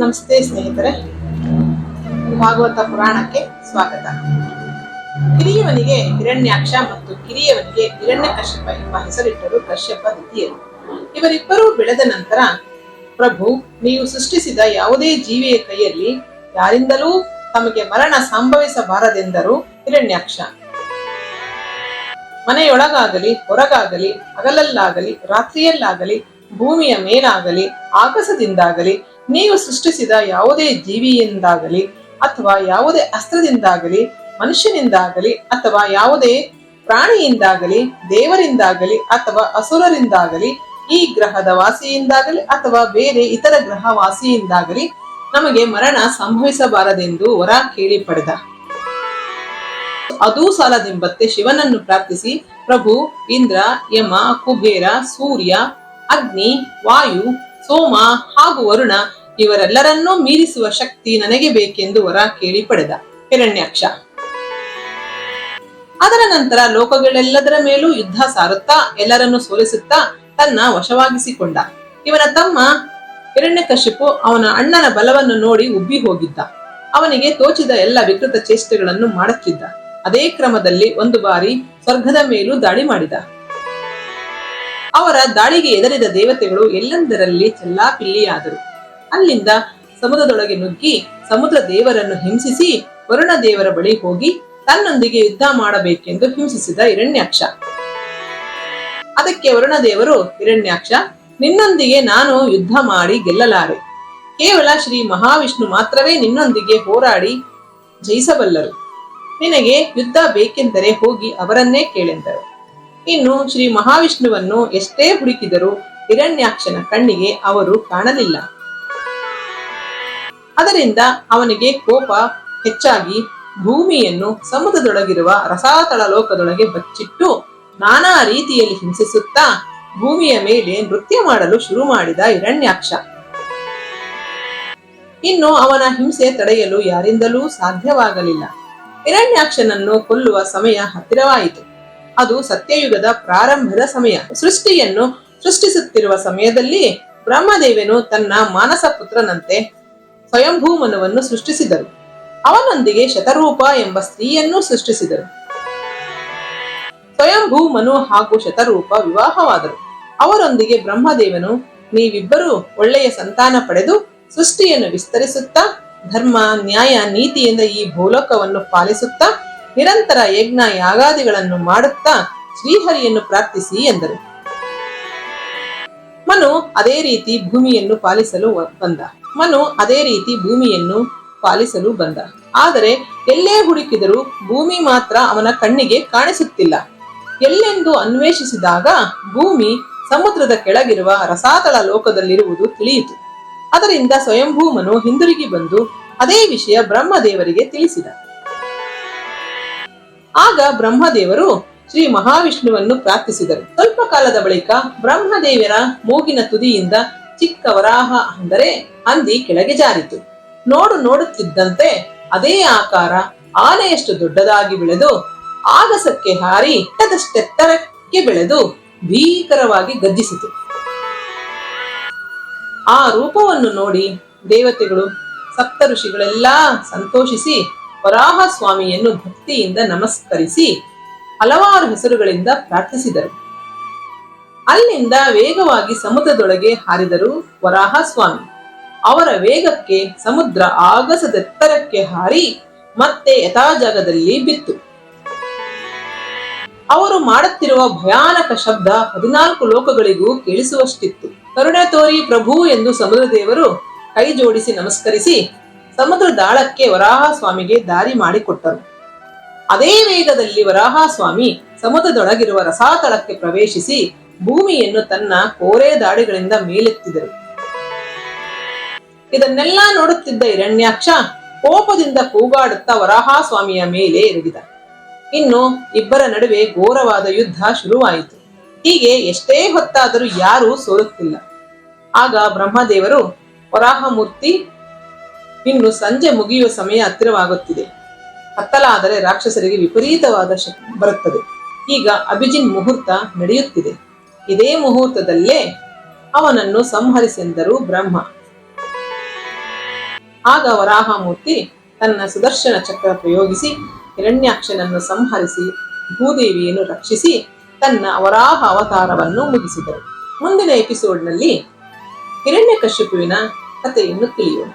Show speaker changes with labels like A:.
A: ನಮಸ್ತೆ ಸ್ನೇಹಿತರೆ, ಭಾಗವತ ಪುರಾಣಕ್ಕೆ ಸ್ವಾಗತ. ಕಿರಿಯವನಿಗೆ ಹಿರಣ್ಯಾಕ್ಷ ಮತ್ತು ಕಿರಿಯವನಿಗೆ ಹಿರಣ್ಯಕಶ್ಯಪ ಎಂಬ ಹೆಸರಿಟ್ಟರು ಕಶ್ಯಪ ದ್ವಿತೀಯರು. ಇವರಿಬ್ಬರೂ ಬೆಳೆದ ನಂತರ, ಪ್ರಭು, ನೀವು ಸೃಷ್ಟಿಸಿದ ಯಾವುದೇ ಜೀವಿಯ ಕೈಯಲ್ಲಿ ಯಾರಿಂದಲೂ ತಮಗೆ ಮರಣ ಸಂಭವಿಸಬಾರದೆಂದರು ಹಿರಣ್ಯಾಕ್ಷ. ಮನೆಯೊಳಗಾಗಲಿ ಹೊರಗಾಗಲಿ, ಹಗಲಲ್ಲಾಗಲಿ ರಾತ್ರಿಯಲ್ಲಾಗಲಿ, ಭೂಮಿಯ ಮೇಲಾಗಲಿ ಆಕಾಶದಿಂದಾಗಲಿ, ನೀವು ಸೃಷ್ಟಿಸಿದ ಯಾವುದೇ ಜೀವಿಯಿಂದಾಗಲಿ ಅಥವಾ ಯಾವುದೇ ಅಸ್ತ್ರದಿಂದಾಗಲಿ, ಮನುಷ್ಯನಿಂದಾಗಲಿ ಅಥವಾ ಯಾವುದೇ ಪ್ರಾಣಿಯಿಂದಾಗಲಿ, ದೇವರಿಂದಾಗಲಿ ಅಥವಾ ಅಸುರರಿಂದಾಗಲಿ, ಈ ಗ್ರಹದ ವಾಸಿಯಿಂದಾಗಲಿ ಅಥವಾ ಬೇರೆ ಇತರ ಗ್ರಹ ವಾಸಿಯಿಂದಾಗಲಿ ನಮಗೆ ಮರಣ ಸಂಭವಿಸಬಾರದೆಂದು ವರ ಕೇಳಿ ಪಡೆದ. ಅದೂ ಸಾಲದೆಂಬಂತೆ ಶಿವನನ್ನು ಪ್ರಾರ್ಥಿಸಿ, ಪ್ರಭು, ಇಂದ್ರ, ಯಮ, ಕುಬೇರ, ಸೂರ್ಯ, ಅಗ್ನಿ, ವಾಯು, ಸೋಮ ಹಾಗೂ ವರುಣ ಇವರೆಲ್ಲರನ್ನೂ ಮೀರಿಸುವ ಶಕ್ತಿ ನನಗೆ ಬೇಕೆಂದು ವರ ಕೇಳಿ ಪಡೆದ ಹಿರಣ್ಯಾಕ್ಷ. ಅದರ ನಂತರ ಲೋಕಗಳೆಲ್ಲದರ ಮೇಲೂ ಯುದ್ಧ ಸಾರುತ್ತಾ ಎಲ್ಲರನ್ನೂ ಸೋಲಿಸುತ್ತಾ ತನ್ನ ವಶವಾಗಿಸಿಕೊಂಡ. ಇವನ ತಮ್ಮ ಹಿರಣ್ಯಕಶಿಪು ಅವನ ಅಣ್ಣನ ಬಲವನ್ನು ನೋಡಿ ಉಬ್ಬಿ ಹೋಗಿದ್ದ. ಅವನಿಗೆ ತೋಚಿದ ಎಲ್ಲ ವಿಕೃತ ಚೇಷ್ಟೆಗಳನ್ನು ಮಾಡುತ್ತಿದ್ದ. ಅದೇ ಕ್ರಮದಲ್ಲಿ ಒಂದು ಬಾರಿ ಸ್ವರ್ಗದ ಮೇಲೂ ದಾಳಿ ಮಾಡಿದ. ಅವರ ದಾಳಿಗೆ ಎದರಿದ ದೇವತೆಗಳು ಎಲ್ಲೆಂದರಲ್ಲಿ ಚೆಲ್ಲಾಪಿಲ್ಲಿಯಾದರು. ಅಲ್ಲಿಂದ ಸಮುದ್ರದೊಳಗೆ ನುಗ್ಗಿ ಸಮುದ್ರ ದೇವರನ್ನು ಹಿಂಸಿಸಿ ವರುಣ ದೇವರ ಬಳಿ ಹೋಗಿ ತನ್ನೊಂದಿಗೆ ಯುದ್ಧ ಮಾಡಬೇಕೆಂದು ಹಿಂಸಿಸಿದ ಹಿರಣ್ಯಾಕ್ಷ. ಅದಕ್ಕೆ ವರುಣ ದೇವರು, ಹಿರಣ್ಯಾಕ್ಷ, ನಿನ್ನೊಂದಿಗೆ ನಾನು ಯುದ್ಧ ಮಾಡಿ ಗೆಲ್ಲಲಾರೆ. ಕೇವಲ ಶ್ರೀ ಮಹಾವಿಷ್ಣು ಮಾತ್ರವೇ ನಿನ್ನೊಂದಿಗೆ ಹೋರಾಡಿ ಜಯಿಸಬಲ್ಲರು. ನಿನಗೆ ಯುದ್ಧ ಬೇಕೆಂದರೆ ಹೋಗಿ ಅವರನ್ನೇ ಕೇಳೆಂದರು. ಇನ್ನು ಶ್ರೀ ಮಹಾವಿಷ್ಣುವನ್ನು ಎಷ್ಟೇ ಹುಡುಕಿದರೂ ಹಿರಣ್ಯಾಕ್ಷನ ಕಣ್ಣಿಗೆ ಅವರು ಕಾಣಲಿಲ್ಲ. ಅದರಿಂದ ಅವನಿಗೆ ಕೋಪ ಹೆಚ್ಚಾಗಿ ಭೂಮಿಯನ್ನು ಸಮುದ್ರದೊಳಗಿರುವ ರಸಾತಳ ಲೋಕದೊಳಗೆ ಬಚ್ಚಿಟ್ಟು ನಾನಾ ರೀತಿಯಲ್ಲಿ ಹಿಂಸಿಸುತ್ತಾ ಭೂಮಿಯ ಮೇಲೆ ನೃತ್ಯ ಮಾಡಲು ಶುರು ಮಾಡಿದ ಹಿರಣ್ಯಾಕ್ಷ. ಇನ್ನು ಅವನ ಹಿಂಸೆ ತಡೆಯಲು ಯಾರಿಂದಲೂ ಸಾಧ್ಯವಾಗಲಿಲ್ಲ. ಹಿರಣ್ಯಾಕ್ಷನನ್ನು ಕೊಲ್ಲುವ ಸಮಯ ಹತ್ತಿರವಾಯಿತು. ಅದು ಸತ್ಯಯುಗದ ಪ್ರಾರಂಭದ ಸಮಯ. ಸೃಷ್ಟಿಯನ್ನು ಸೃಷ್ಟಿಸುತ್ತಿರುವ ಸಮಯದಲ್ಲಿ ಬ್ರಹ್ಮದೇವನು ತನ್ನ ಮಾನಸ ಪುತ್ರನಂತೆ ಸ್ವಯಂಭೂ ಮನುವನ್ನು ಸೃಷ್ಟಿಸಿದರು. ಅವನೊಂದಿಗೆ ಶತರೂಪ ಎಂಬ ಸ್ತ್ರೀಯನ್ನು ಸೃಷ್ಟಿಸಿದರು. ಸ್ವಯಂಭೂ ಮನು ಹಾಗೂ ಶತರೂಪ ವಿವಾಹವಾದರು. ಅವರೊಂದಿಗೆ ಬ್ರಹ್ಮದೇವನು, ನೀವಿಬ್ಬರೂ ಒಳ್ಳೆಯ ಸಂತಾನ ಪಡೆದು ಸೃಷ್ಟಿಯನ್ನು ವಿಸ್ತರಿಸುತ್ತಾ ಧರ್ಮ, ನ್ಯಾಯ, ನೀತಿಯಿಂದ ಈ ಭೂಲೋಕವನ್ನು ಪಾಲಿಸುತ್ತಾ ನಿರಂತರ ಯಜ್ಞ ಯಾಗಾದಿಗಳನ್ನು ಮಾಡುತ್ತಾ ಶ್ರೀಹರಿಯನ್ನು ಪ್ರಾರ್ಥಿಸಿ ಎಂದರು. ಮನು ಅದೇ ರೀತಿ ಭೂಮಿಯನ್ನು ಪಾಲಿಸಲು ಬಂದ. ಆದರೆ ಎಲ್ಲೇ ಹುಡುಕಿದರೂ ಭೂಮಿ ಮಾತ್ರ ಅವನ ಕಣ್ಣಿಗೆ ಕಾಣಿಸುತ್ತಿಲ್ಲ. ಎಲ್ಲೆಂದು ಅನ್ವೇಷಿಸಿದಾಗ ಭೂಮಿ ಸಮುದ್ರದ ಕೆಳಗಿರುವ ರಸಾತಳ ಲೋಕದಲ್ಲಿರುವುದು ತಿಳಿಯಿತು. ಅದರಿಂದ ಸ್ವಯಂಭೂಮನು ಹಿಂದಿರುಗಿ ಬಂದು ಅದೇ ವಿಷಯ ಬ್ರಹ್ಮದೇವರಿಗೆ ತಿಳಿಸಿದ. ಆಗ ಬ್ರಹ್ಮದೇವರು ಶ್ರೀ ಮಹಾವಿಷ್ಣುವನ್ನು ಪ್ರಾರ್ಥಿಸಿದರು. ಸ್ವಲ್ಪ ಕಾಲದ ಬಳಿಕ ಬ್ರಹ್ಮದೇವರ ಮೂಗಿನ ತುದಿಯಿಂದ ಚಿಕ್ಕ ವರಾಹ ಅಂದರೆ ಹಂದಿ ಕೆಳಗೆ ಜಾರಿತು. ನೋಡುತ್ತಿದ್ದಂತೆ ಅದೇ ಆಕಾರ ಆನೆಯಷ್ಟು ದೊಡ್ಡದಾಗಿ ಬೆಳೆದು ಆಗಸಕ್ಕೆ ಹಾರಿ ಎತ್ತರಕ್ಕೆ ಬೆಳೆದು ಭೀಕರವಾಗಿ ಗರ್ಜಿಸಿತು. ಆ ರೂಪವನ್ನು ನೋಡಿ ದೇವತೆಗಳು, ಸಪ್ತ ಋಷಿಗಳೆಲ್ಲಾ ಸಂತೋಷಿಸಿ ವರಾಹ ಸ್ವಾಮಿಯನ್ನು ಭಕ್ತಿಯಿಂದ ನಮಸ್ಕರಿಸಿ ಹಲವಾರು ಹೆಸರುಗಳಿಂದ ಪ್ರಾರ್ಥಿಸಿದರು. ಅಲ್ಲಿಂದ ವೇಗವಾಗಿ ಸಮುದ್ರದೊಳಗೆ ಹಾರಿದರು ವರಾಹ ಸ್ವಾಮಿ. ಅವರ ವೇಗಕ್ಕೆ ಸಮುದ್ರ ಆಗಸದೆತ್ತರಕ್ಕೆ ಹಾರಿ ಮತ್ತೆ ಯಥಾಜಾಗದಲ್ಲಿ ಬಿತ್ತು. ಅವರು ಮಾಡುತ್ತಿರುವ ಭಯಾನಕ ಶಬ್ದ 14 ಲೋಕಗಳಿಗೂ ಕೇಳಿಸುವಷ್ಟಿತ್ತು. ಕರುಣೆ ತೋರಿ ಪ್ರಭು ಎಂದು ಸಮುದ್ರ ದೇವರು ಕೈ ಜೋಡಿಸಿ ನಮಸ್ಕರಿಸಿ ಸಮುದ್ರ ದಾಳಕ್ಕೆ ವರಾಹ ಸ್ವಾಮಿಗೆ ದಾರಿ ಮಾಡಿಕೊಟ್ಟರು. ಅದೇ ವೇಗದಲ್ಲಿ ವರಾಹ ಸ್ವಾಮಿ ಸಮುದ್ರದೊಳಗಿರುವ ರಸಾತಳಕ್ಕೆ ಪ್ರವೇಶಿಸಿ ಭೂಮಿಯನ್ನು ತನ್ನ ಕೋರೆ ದಾಡಿಗಳಿಂದ ಮೇಲೆತ್ತಿದರು. ಇದನ್ನೆಲ್ಲ ನೋಡುತ್ತಿದ್ದ ಹಿರಣ್ಯಾಕ್ಷ ಕೋಪದಿಂದ ಕೂಗಾಡುತ್ತಾ ವರಾಹ ಸ್ವಾಮಿಯ ಮೇಲೆ ಎರಗಿದ. ಇನ್ನು ಇಬ್ಬರ ನಡುವೆ ಘೋರವಾದ ಯುದ್ಧ ಶುರುವಾಯಿತು. ಹೀಗೆ ಎಷ್ಟೇ ಹೊತ್ತಾದರೂ ಯಾರೂ ಸೋಲುತ್ತಿಲ್ಲ. ಆಗ ಬ್ರಹ್ಮದೇವರು, ವರಾಹಮೂರ್ತಿ, ಇನ್ನು ಸಂಜೆ ಮುಗಿಯುವ ಸಮಯ ಹತ್ತಿರವಾಗುತ್ತಿದೆ. ಕತ್ತಲಾದರೆ ರಾಕ್ಷಸರಿಗೆ ವಿಪರೀತವಾದ ಶಕ್ತಿ ಬರುತ್ತದೆ. ಈಗ ಅಭಿಜಿನ್ ಮುಹೂರ್ತ ನಡೆಯುತ್ತಿದೆ. ಇದೇ ಮುಹೂರ್ತದಲ್ಲೇ ಅವನನ್ನು ಸಂಹರಿಸೆಂದರು ಬ್ರಹ್ಮ. ಆಗ ವರಾಹಮೂರ್ತಿ ತನ್ನ ಸುದರ್ಶನ ಚಕ್ರ ಪ್ರಯೋಗಿಸಿ ಹಿರಣ್ಯಾಕ್ಷನನ್ನು ಸಂಹರಿಸಿ ಭೂದೇವಿಯನ್ನು ರಕ್ಷಿಸಿ ತನ್ನ ವರಾಹ ಅವತಾರವನ್ನು ಮುಗಿಸಿದರು. ಮುಂದಿನ ಎಪಿಸೋಡ್ನಲ್ಲಿ ಹಿರಣ್ಯಕಶಿಪುವಿನ ಕಥೆಯನ್ನು ತಿಳಿಯೋಣ.